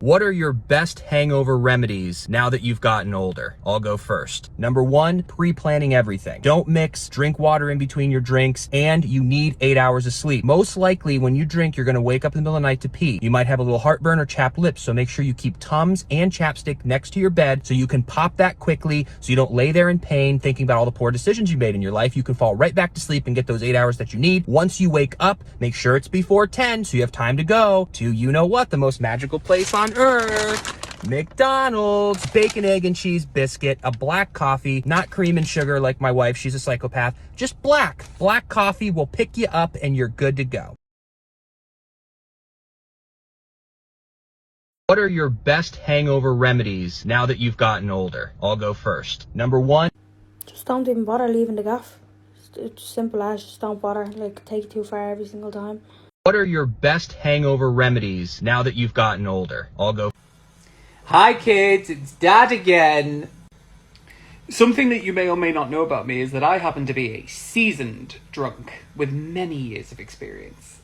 What are your best hangover remedies now that you've gotten older? I'll go first. Number one, pre-planning everything. Don't mix, drink water in between your drinks, and you need 8 hours of sleep. Most likely when you drink, you're gonna wake up in the middle of the night to pee. You might have a little heartburn or chapped lips, so make sure you keep Tums and chapstick next to your bed so you can pop that quickly so you don't lay there in pain thinking about all the poor decisions you made in your life. You can fall right back to sleep and get those 8 hours that you need. Once you wake up, make sure it's before 10 so you have time to go to you know what, the most magical place on earth, McDonald's. Bacon, egg, and cheese biscuit, a black coffee, not cream and sugar like my wife, she's a psychopath, just black coffee will pick you up and you're good to go. What are your best hangover remedies now that you've gotten older? I'll go first. Number one, just don't even bother leaving the gaff. It's simple as just don't bother, like take it too far every single time. what are your best hangover remedies now that you've gotten older? I'll go. Hi kids, it's Dad again. Something that you may or may not know about me is that I happen to be a seasoned drunk with many years of experience.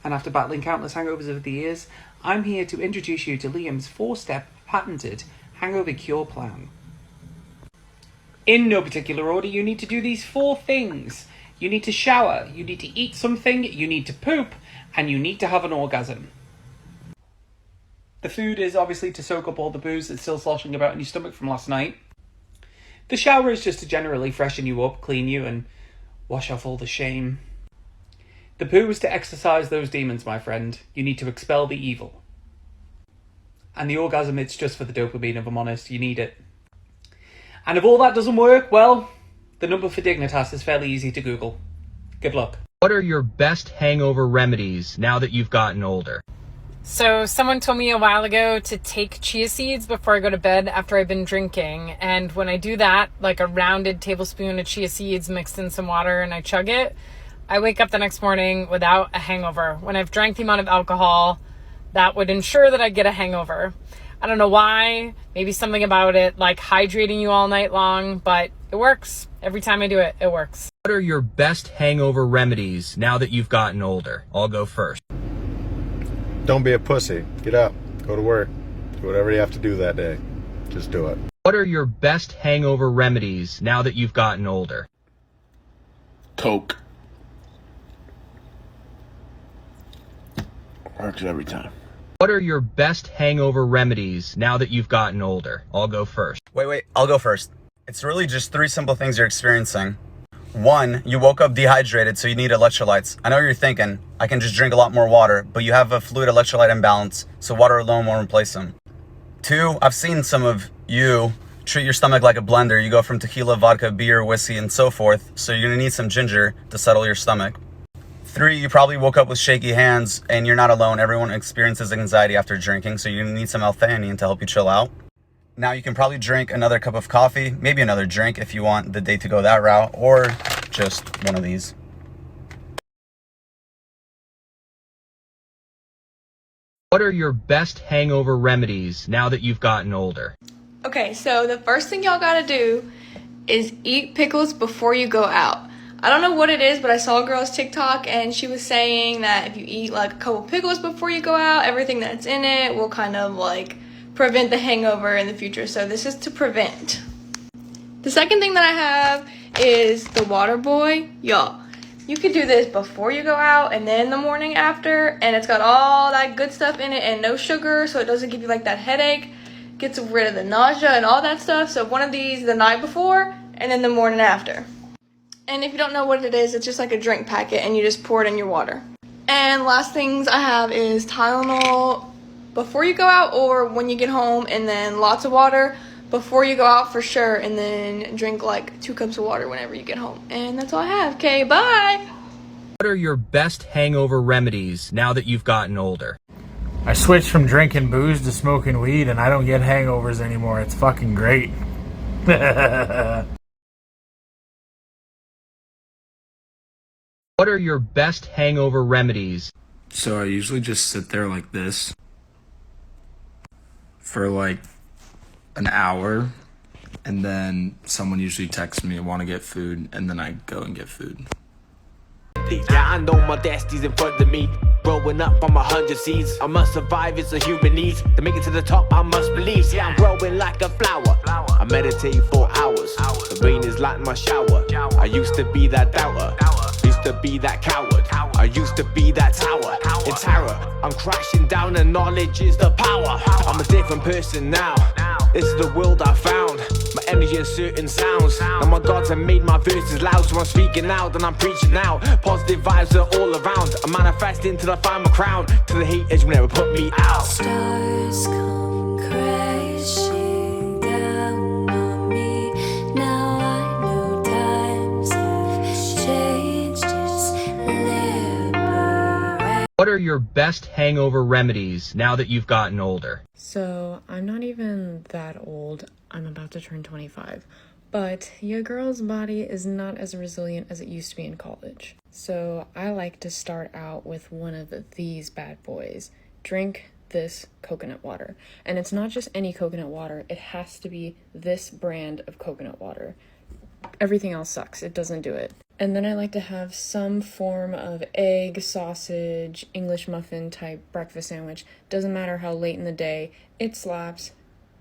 And after battling countless hangovers over the years, I'm here to introduce you to Liam's 4-step patented hangover cure plan. In no particular order, you need to do these 4 things. You need to shower, you need to eat something, you need to poop, and you need to have an orgasm. The food is obviously to soak up all the booze that's still sloshing about in your stomach from last night. The shower is just to generally freshen you up, clean you, and wash off all the shame. The poo is to exorcise those demons, my friend. You need to expel the evil. And the orgasm, it's just for the dopamine, if I'm honest. You need it. And if all that doesn't work, well, the number for Dignitas is fairly easy to Google. Good luck. What are your best hangover remedies now that you've gotten older? So someone told me a while ago to take chia seeds before I go to bed after I've been drinking. And when I do that, like a rounded tablespoon of chia seeds mixed in some water and I chug it, I wake up the next morning without a hangover. When I've drank the amount of alcohol, that would ensure that I get a hangover. I don't know why, maybe something about it, like hydrating you all night long, but it works. Every time I do it, it works. What are your best hangover remedies now that you've gotten older? I'll go first. Don't be a pussy. Get up. Go to work. Do whatever you have to do that day. Just do it. What are your best hangover remedies now that you've gotten older? Coke. Works every time. What are your best hangover remedies now that you've gotten older? I'll go first. Wait, I'll go first. It's really just 3 simple things you're experiencing. 1, you woke up dehydrated, so you need electrolytes. I know you're thinking, I can just drink a lot more water, but you have a fluid electrolyte imbalance, so water alone won't replace them. 2, I've seen some of you treat your stomach like a blender. You go from tequila, vodka, beer, whiskey, and so forth, so you're gonna need some ginger to settle your stomach. 3, you probably woke up with shaky hands, and you're not alone. Everyone experiences anxiety after drinking, so you're gonna need some L-theanine to help you chill out. Now you can probably drink another cup of coffee, maybe another drink if you want the day to go that route, or just one of these. What are your best hangover remedies now that you've gotten older? Okay, so the first thing y'all gotta do is eat pickles before you go out. I don't know what it is, but I saw a girl's TikTok and she was saying that if you eat like a couple pickles before you go out, everything that's in it will kind of like prevent the hangover in the future. So this is to prevent. The second thing that I have is the water boy. Y'all, you could do this before you go out and then the morning after, and it's got all that good stuff in it and no sugar, so it doesn't give you like that headache, gets rid of the nausea and all that stuff. So one of these the night before and then the morning after. And if you don't know what it is, it's just like a drink packet and you just pour it in your water. And last things I have is Tylenol before you go out or when you get home, and then lots of water before you go out for sure, and then drink like 2 cups of water whenever you get home. And that's all I have. Okay, bye! What are your best hangover remedies now that you've gotten older? I switched from drinking booze to smoking weed and I don't get hangovers anymore. It's fucking great. What are your best hangover remedies? So I usually just sit there like this for like an hour, and then someone usually texts me, want to get food, and then I go and get food. Yeah, I know my daddy's in front of me. Growing up from 100 seeds, I must survive, it's a human need. To make it to the top, I must believe. See, I'm growing like a flower. I meditate for hours. The rain is like my shower. I used to be that doubter. Used to be that coward. I used to be that tower. In terror, I'm crashing down and knowledge is the power. I'm a different person now. This is the world I found. My energy and certain sounds. Now my gods have made my verses loud, so I'm speaking out and I'm preaching out. Positive vibes are all around. I'm manifesting till I find my crown. To the haters will never put me out. Stars come crashing down on me. Now I know times have changed. Just liberate. What are your best hangover remedies now that you've gotten older? So, I'm not even that old. I'm about to turn 25. But your girl's body is not as resilient as it used to be in college. So, I like to start out with one of these bad boys. Drink this coconut water. And it's not just any coconut water, it has to be this brand of coconut water. Everything else sucks, it doesn't do it. And then I like to have some form of egg, sausage, English muffin type breakfast sandwich. Doesn't matter how late in the day, it slaps.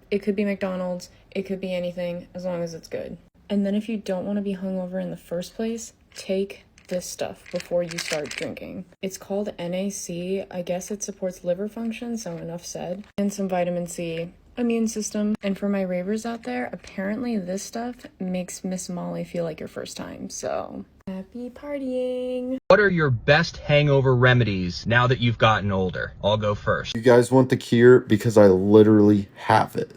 It could be McDonald's, it could be anything, as long as it's good. And then if you don't want to be hungover in the first place, take this stuff before you start drinking. It's called NAC. I guess it supports liver function, so enough said. And some vitamin C. Immune system. And for my ravers out there, apparently this stuff makes Miss Molly feel like your first time, so happy partying. What are your best hangover remedies now that you've gotten older? I'll go first. You guys want the cure? Because I literally have it.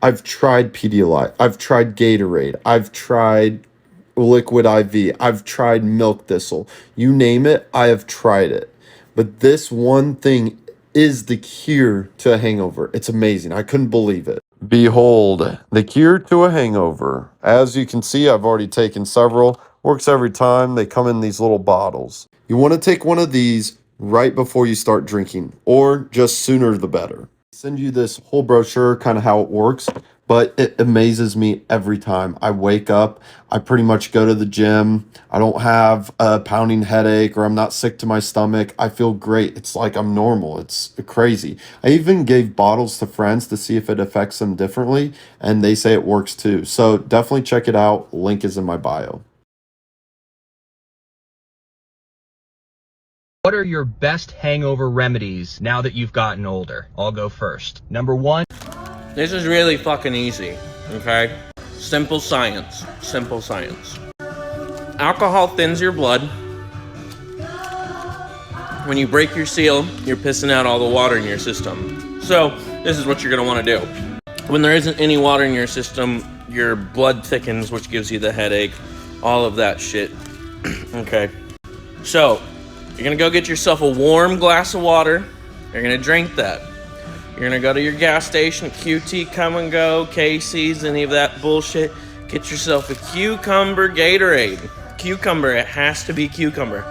I've tried Pedialyte. I've tried Gatorade. I've tried Liquid IV. I've tried Milk Thistle. You name it, I have tried it. But this one thing is the cure to a hangover. It's amazing. I couldn't believe it. Behold, the cure to a hangover. As you can see, I've already taken several. Works every time. They come in these little bottles. You want to take one of these right before you start drinking, or just sooner the better. Send you this whole brochure, kind of how it works, but it amazes me every time. I wake up, I pretty much go to the gym, I don't have a pounding headache or I'm not sick to my stomach. I feel great. It's like I'm normal. It's crazy. I even gave bottles to friends to see if it affects them differently, and they say it works too. So definitely check it out. Link is in my bio. What are your best hangover remedies now that you've gotten older? I'll go first. Number one. This is really fucking easy, okay? Simple science. Simple science. Alcohol thins your blood. When you break your seal, you're pissing out all the water in your system. So, this is what you're gonna wanna do. When there isn't any water in your system, your blood thickens, which gives you the headache, all of that shit. Okay. So, you're gonna go get yourself a warm glass of water. You're gonna drink that. You're gonna go to your gas station, QT, Come and Go, Casey's, any of that bullshit. Get yourself a cucumber Gatorade. Cucumber, it has to be cucumber.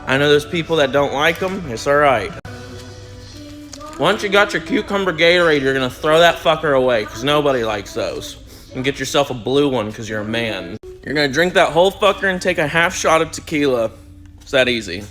I know there's people that don't like them, it's alright. Once you got your cucumber Gatorade, you're gonna throw that fucker away, because nobody likes those. And get yourself a blue one, because you're a man. You're gonna drink that whole fucker and take a half shot of tequila. It's that easy.